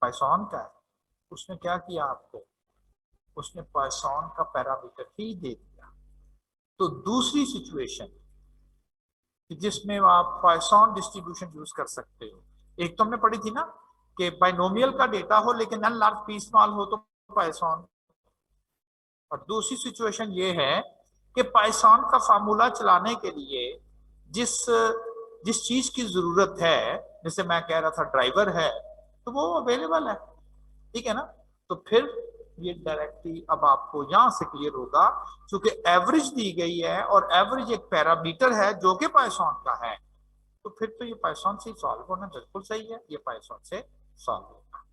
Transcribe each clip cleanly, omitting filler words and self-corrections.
Python का है, उसने क्या किया आपको, उसने पाइथन का पैरामीटर ही दे दिया। तो दूसरी सिचुएशन जिसमें आप पाइथन डिस्ट्रीब्यूशन यूज कर सकते हो, एक तो हमने पढ़ी थी ना कि बाइनोमियल का डेटा हो लेकिन नन लार्ज पी स्मॉल हो तो पाइथन, और दूसरी सिचुएशन ये है कि पाइथन का फार्मूला चलाने के लिए जिस जिस चीज की जरूरत है, जैसे मैं कह रहा था ड्राइवर है, तो वो अवेलेबल है, ठीक है ना। तो फिर ये डायरेक्टली अब आपको यहां से क्लियर होगा, क्योंकि एवरेज दी गई है और एवरेज एक पैरामीटर है जो कि पाइथन का है, तो फिर तो ये पाइथन से सॉल्व होना बिल्कुल सही है, ये पाइथन से सॉल्व होगा।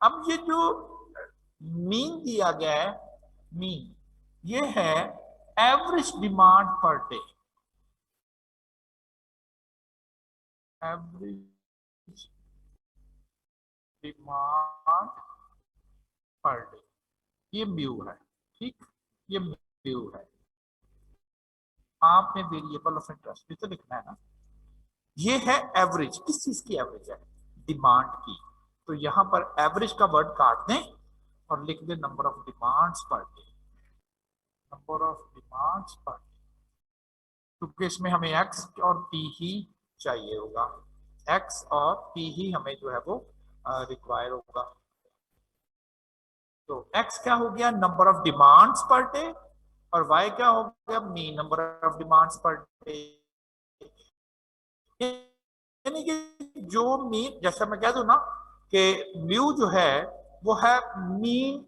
अब ये जो मीन दिया गया है, मीन ये है average demand per day, average demand per day, ये म्यू है, ठीक, ये म्यू है। आपने वेरिएबल ऑफ इंटरेस्ट भी तो लिखना है ना। ये है एवरेज, किस चीज की एवरेज है, डिमांड की। तो यहां पर एवरेज का वर्ड काट दें और लिख दें number of demands per day, number of demands per day, क्योंकि इसमें हमें एक्स और पी ही चाहिए होगा, एक्स और पी ही हमें जो है वो रिक्वायर होगा। तो एक्स क्या हो गया, number of demands per day, और वाई क्या हो गया, mean number of demands per day. यानी कि जो मीन, जैसे मैं कह दूं ना कि म्यू जो है वो है mean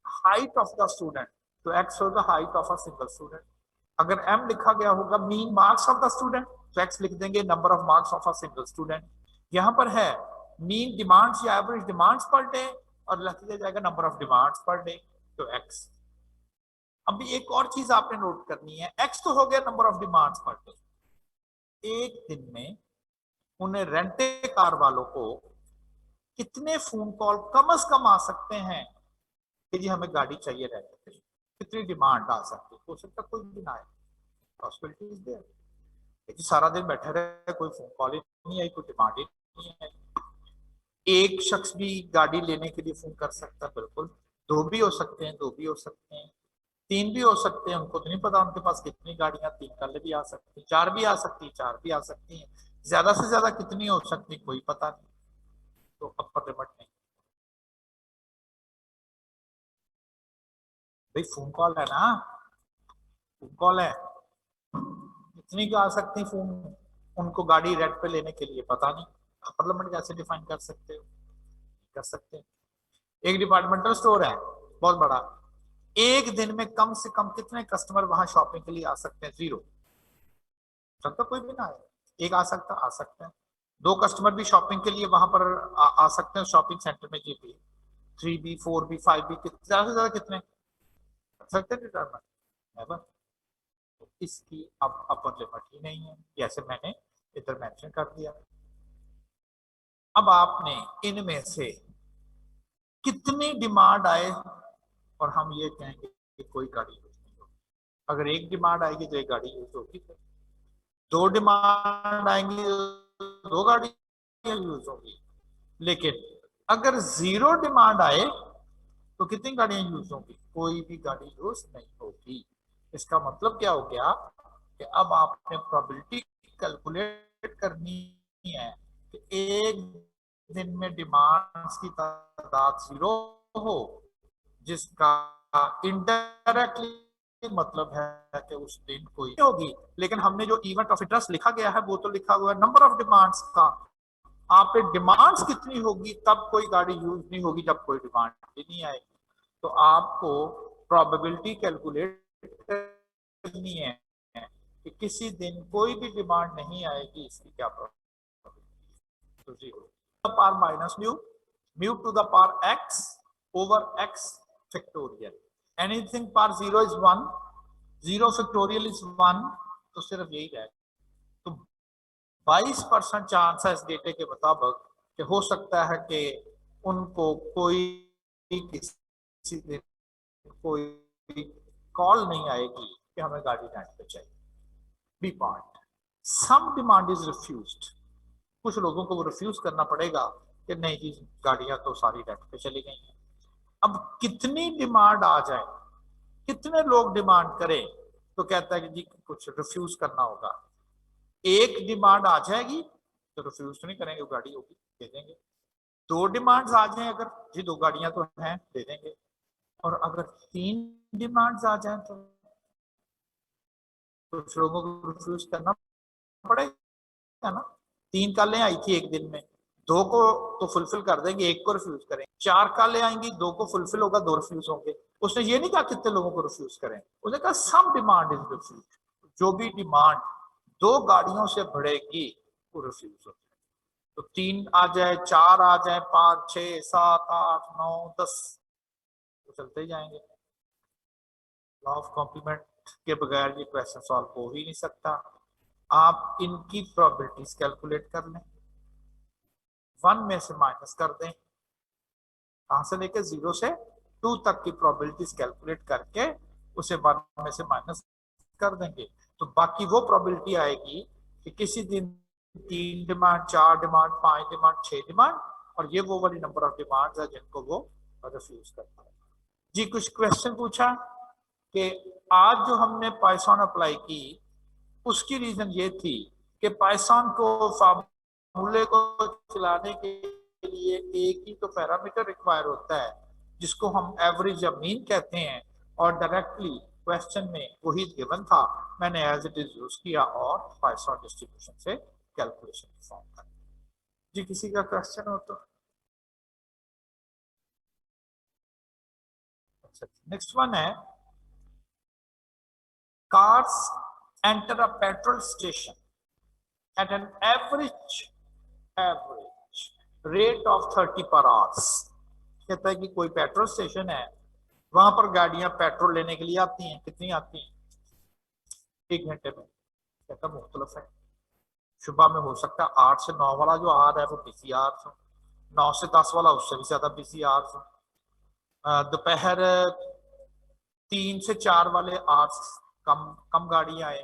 height of the student, तो एक्स होगा height of a single student. अगर एम लिखा गया होगा mean marks of the student, तो एक्स लिख देंगे number of marks of a single student. यहां पर है मीन डिमांड्स या एवरेज डिमांड्स पर डे, और लिख दिया जाएगा number of demands per day, तो एक्स। अभी एक और चीज आपने नोट करनी है, एक्स तो हो गया number of demands per day. एक दिन में उन्हें रेंटे कार वालों को कितने फोन कॉल कम से कम आ सकते हैं कि जी हमें गाड़ी चाहिए रहते थे, कितनी डिमांड आ सकती है, हो सकता कोई भी ना आए, पॉसिबिलिटी इज देयर, लेकिन सारा दिन बैठे रहे, कोई फोन कॉल ही नहीं आई, कोई डिमांड ही नहीं है। एक शख्स भी गाड़ी लेने के लिए फोन कर सकता है, बिल्कुल, दो भी हो सकते हैं, दो भी हो सकते हैं, तीन भी हो सकते हैं, उनको तो नहीं पता उनके पास कितनी गाड़ियां, तीन कल भी आ सकती है, चार भी आ सकती है, चार भी आ सकती हैं, ज्यादा से ज्यादा कितनी हो सकती कोई पता नहीं, तो अपर लिमिट नहीं। भाई फोन कॉल है ना, फोन कॉल है, इतनी का आ सकती फोन, उनको गाड़ी रेंट पे लेने के लिए पता नहीं, अपर लिमिट कैसे डिफाइन कर सकते हो, कर सकते हैं। एक डिपार्टमेंटल स्टोर है बहुत बड़ा, एक दिन में कम से कम कितने कस्टमर वहां शॉपिंग के लिए आ सकते हैं, जीरो, सकता कोई भी ना आए, एक आ सकता है, दो कस्टमर भी शॉपिंग के लिए वहां पर आ सकते हैं शॉपिंग सेंटर में, जी भी, three B, four B, five B, ज्यादा से ज्यादा कितने कर सकते हैं डिटरमाइन, नेवर। तो इसकी अब अपर लिमिट ही नहीं है, जैसे मैंने इधर मेंशन कर दिया। अब आपने इनमें से कितनी डिमांड आए और हम ये कहेंगे कि कोई गाड़ी यूज नहीं होगी, अगर एक डिमांड आएगी तो एक गाड़ी यूज होगी, दो डिमांड आएंगी तो दो गाड़ियां यूज होगी, लेकिन अगर जीरो डिमांड आए तो कितनी गाड़ियां यूज होंगी, कोई भी गाड़ी यूज नहीं होगी। इसका मतलब क्या हो गया कि अब आपने प्रोबेबिलिटी कैलकुलेट करनी है कि एक दिन में डिमांड्स की तादाद जीरो हो, जिसका इनडायरेक्टली मतलब है कि उस दिन कोई होगी, लेकिन हमने जो इवेंट ऑफ इंटरेस्ट लिखा गया है वो तो लिखा हुआ है नंबर ऑफ डिमांड्स का, आप पे डिमांड्स कितनी होगी तब कोई गाड़ी यूज नहीं होगी जब कोई डिमांड ही नहीं आएगी। तो आपको प्रोबेबिलिटी कैलकुलेट करनी है कि किसी दिन कोई भी डिमांड नहीं आएगी, इसकी क्या प्रोबेबिलिटी, तो zero power minus mu, mu two the power x over x factorial, anything power zero is one, zero factorial is one, तो सिर्फ यही रहेगा। तो 22% चांस है इस डेटे के मुताबिक कि हो सकता है कि उनको कोई किसी दिन कोई कॉल नहीं आएगी कि हमें गाड़ी रेंट पे चाहिए। B point, some demand is refused, कुछ लोगों को वो रिफ्यूज करना पड़ेगा कि नहीं जी गाड़ियां तो सारी रेंट पे चली गई हैं। अब कितनी डिमांड आ जाए, कितने लोग डिमांड करें, तो कहता है कि जी कुछ रिफ्यूज करना होगा। एक डिमांड आ जाएगी तो रिफ्यूज तो नहीं करेंगे, वो गाड़ी होगी दे देंगे। दो डिमांड्स आ जाए अगर, जी दो गाड़ियां तो हैं दे देंगे। और अगर तीन डिमांड्स आ जाए तो कुछ लोगों को रिफ्यूज करना पड़ेगा ना। तीन कॉलें आई थी एक दिन में, दो को तो फुलफिल कर देंगे, एक को रिफ्यूज करेंगे। चार कॉलें आएंगी, दो को फुलफिल होगा, दो रिफ्यूज होंगे। उसने ये नहीं कहा कितने लोगों को रिफ्यूज करें, उसने कहा सम डिमांड इज रिफ्यूज, जो भी डिमांड दो गाड़ियों से बढ़ेगी वो रिफ्यूज हो जाए। तो तीन आ जाए, चार आ जाए, 5, 6, 7, 8, 9, 10 तो चलते ही जाएंगे। लॉ ऑफ कॉम्प्लीमेंट के बगैर ये क्वेश्चन सॉल्व हो ही नहीं सकता। आप इनकी प्रोबेबिलिटीज कैलकुलेट कर लें, 1 में से माइनस कर दें, कहां से लेके 0 से 2 तक की प्रोबेबिलिटीज कैलकुलेट करके उसे 1 में से माइनस कर देंगे, तो बाकी वो प्रोबेबिलिटी आएगी कि किसी दिन 3 डिमांड, 4 डिमांड, 5 डिमांड, 6 डिमांड, और ये वो वाली नंबर ऑफ डिमांड्स है जिनको वो रिफ्यूज करता है। जी कुछ क्वेश्चन पूछा कि आज जो हमने पाइथन अप्लाई की उसकी रीजन ये थी कि पाइथन को फार्मूले को चलाने के लिए एक ही तो पैरामीटर रिक्वायर होता है जिसको हम एवरेज या मीन कहते हैं, और डायरेक्टली क्वेश्चन में वही गिवन था, मैंने एज इट इज यूज किया और पाइथन डिस्ट्रीब्यूशन से कैलकुलेशन परफॉर्म कर। जी किसी का क्वेश्चन हो तो। अच्छा नेक्स्ट वन है, cars enter a petrol station at an average rate of 30 per hours। कहता है कि कोई पेट्रोल स्टेशन है, वहां पर गाड़ियां पेट्रोल लेने के लिए आती हैं, कितनी आती हैं 1 घंटे में। कहता मुख्तलिफ है, सुबह में हो सकता है 8 से 9 वाला जो आर है वो बिजी आवर्स हो, 9 से 10 वाला उससे भी ज्यादा बिजी आवर्स हो, दोपहर 3 से 4 वाले आवर्स कम कम गाड़ियां आए,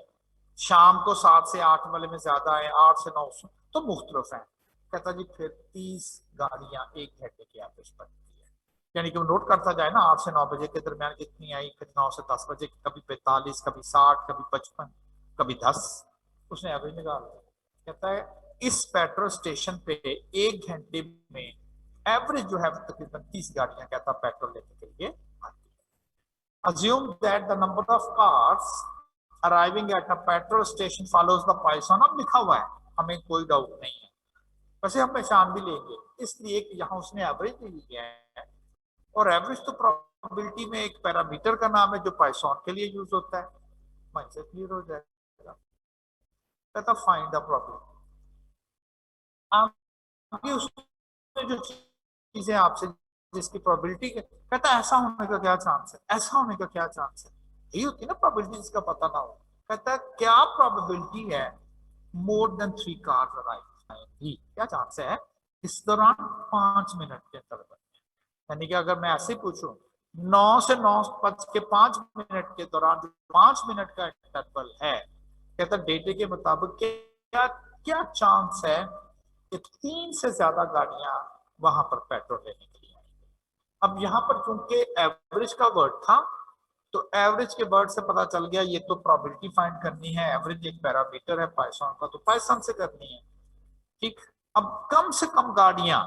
शाम को 7 से 8 वाले में ज्यादा आए, 8 से 9, तो मुख्तलिफ है। कहता जी फिर 30 गाड़ियां 1 घंटे की एवरेज बनती है, यानी कि वो नोट करता जाए ना 8 से 9 बजे के दरमियान कितनी आई, फिर 9 से 10 बजे कभी 45, कभी 60, कभी 55, कभी 10, उसने एवरेज निकाल दी। कहता है इस पेट्रोल स्टेशन पे 1 घंटे में एवरेज जो है तकरीबन 30 गाड़ियां कहता पेट्रोल लेने के लिए आती है। Assume that the number of cars arriving at a petrol station follows the Python। अब लिखा हुआ है, हमें कोई डाउट नहीं है, वैसे हम पहचान भी लेंगे, इसलिए कि यहाँ उसने एवरेज ली है, और एवरेज तो प्रोबेबिलिटी में एक पैरामीटर का नाम है जो पाइथन के लिए यूज होता है, वहीं से क्लियर हो जाएगा। कहता फाइंड द प्रोबेबिलिटी। आगे उसने जो चीजें आपसे जिसकी प्रोबेबिलिटी कहता है ऐसा होने का क्या चांस है, ऐसा होने का क्या चांस है, यही होती है ना प्रोबेबिलिटी जिसका पता ना हो। कहता है क्या प्रोबेबिलिटी है मोर देन 3 कार्स अराइव, क्या चांस है इस दौरान 5 मिनट के अंतर्गत। यानी कि अगर मैं ऐसे पूछूं 9 से 9:05 के दौरान जो 5 मिनट का इंटरवल है, कहता डेटे के मुताबिक क्या क्या चांस है कि 3 से ज्यादा गाड़ियां वहां पर पेट्रोल लेने के लिए आएंगी। अब यहाँ पर चूंकि एवरेज का वर्ड था, तो एवरेज के वर्ड से पता चल गया ये तो प्रोबेबिलिटी फाइंड करनी है, एवरेज एक पैरामीटर है पाइथन का, तो पाइथन से करनी है। ठीक, अब कम से कम गाड़ियां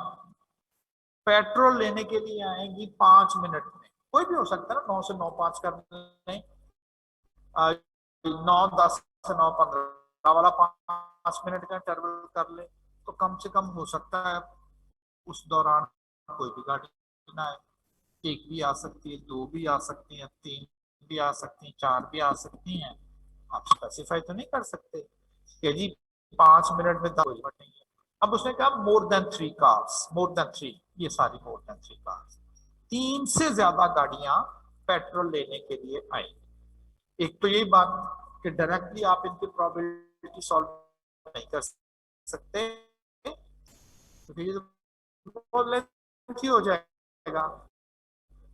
पेट्रोल लेने के लिए आएंगी 5 मिनट में, कोई भी हो सकता है ना, 9 से 9:05 कर लें, 9:10 से 9:15 वाला 5 मिनट का इंटरवल कर ले, तो कम से कम हो सकता है उस दौरान कोई भी गाड़ी ना आए, एक भी आ सकती है, दो भी आ सकती है, 3 भी आ सकती है, 4 भी आ सकती हैं, आप स्पेसिफाई तो नहीं कर सकते कि जी 5 मिनट में कोई लिमिट नहीं है। अब उसने कहा more than 3 cars, more than 3, ये सारी मोर देन 3 कार्स, 3 से ज्यादा गाड़ियां पेट्रोल लेने के लिए आई। एक तो यही बात कि डायरेक्टली आप इनकी प्रोबेबिलिटी सॉल्व नहीं कर सकते, क्योंकि ये तो लेंथी हो जाएगा,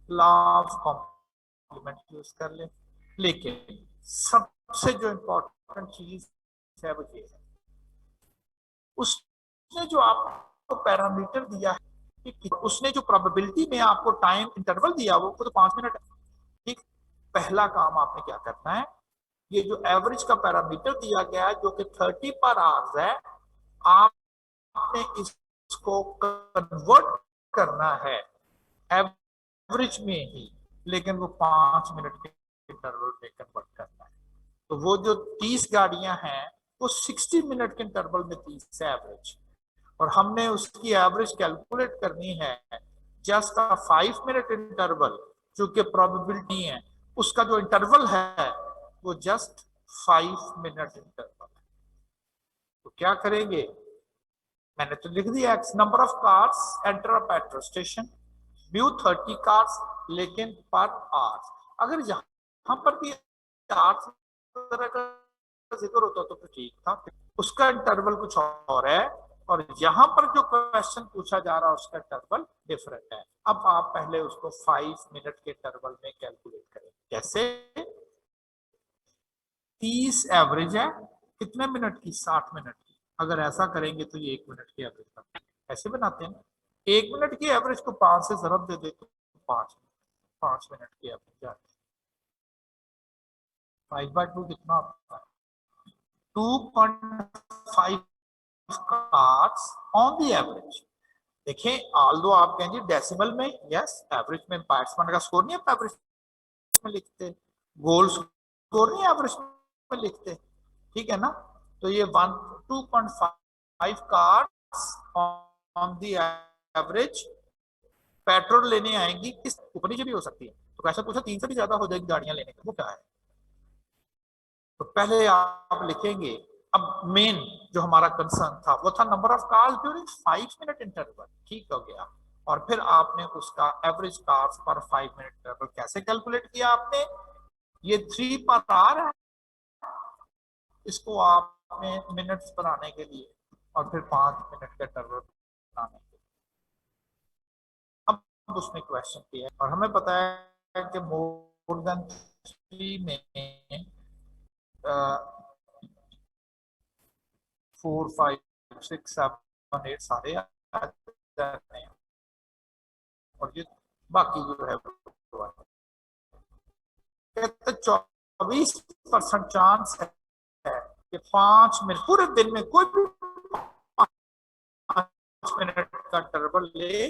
लॉ ऑफ कॉम्प्लीमेंट यूज कर ले। लेकिन सबसे जो इंपॉर्टेंट चीज है वो ये है, उसने जो आप पैरामीटर दिया है कि उसने जो प्रोबेबिलिटी में आपको टाइम इंटरवल दिया वो तो 5 मिनट है। ठीक, पहला काम आपने क्या करना है, ये जो एवरेज का पैरामीटर दिया गया है जो कि 30 पर आवर्स है, आपने इसको कन्वर्ट करना है एवरेज में ही, लेकिन वो 5 मिनट के इंटरवल में कन्वर्ट करना है। तो वो जो 30 गाड़ियां हैं वो 60 मिनट के इंटरवल में 30 है एवरेज, और हमने उसकी एवरेज कैलकुलेट करनी है जस्ट 5 मिनट इंटरवल, जो कि प्रोबेबिलिटी है उसका जो इंटरवल है वो जस्ट 5 मिनट इंटरवल है। तो क्या करेंगे, मैंने तो लिख दिया x number of cars enter a petrol station, view 30 cars लेकिन पर आवर। अगर यहां पर भी आवर्स का जिक्र होता तो ठीक था, उसका इंटरवल कुछ और है, और यहां पर जो क्वेश्चन पूछा जा रहा है उसका इंटरवल डिफरेंट है। अब आप पहले उसको 5 मिनट के इंटरवल में कैलकुलेट करें। कैसे, 30 एवरेज है, कितने मिनट की, 60 मिनट की। अगर ऐसा करेंगे तो ये 1 मिनट की एवरेज बनती है। ऐसे बनाते हैं ना, 1 मिनट की एवरेज को 5 से जरब दे दे तो 5 मिनट की एवरेज आती है। 5/2 कितना होता है, 2.5 कार्स ऑन द एवरेज। देखें, ऑल्दो आप कहेंगे डेसिमल में, यस, एवरेज में बैट्समैन का स्कोर नहीं है एवरेज में लिखते, गोल स्कोर नहीं एवरेज में लिखते, ठीक है ना। तो ये 2.5 cars on the average petrol लेने आएंगी, किस ऊपर नीचे भी हो सकती है, तो कैसा पूछा 3 से भी ज्यादा हो जाएगी गाड़ियां लेने का, वो क्या है। तो पहले आप लिखेंगे, अब मेन जो हमारा कंसर्न था वो था number of cars during 5 minute interval, ठीक हो गया। और फिर आपने उसका एवरेज कार्स पर 5 मिनट इंटरवल कैसे कैलकुलेट किया आपने, ये 3 पर आवर है, इसको आपने मिनट्स बनाने के लिए और फिर 5 मिनट का इंटरवल बनाने के लिए, अब उसने क्वेश्चन किया और हमें पता है कि मोर देन 3 में 4 5 6 7 8 सारे आ जाते हैं, और ये बाकी जो है 24% चांस है कि 5 मिनट पूरे दिन में कोई भी 5 मिनट का इंटरवल ले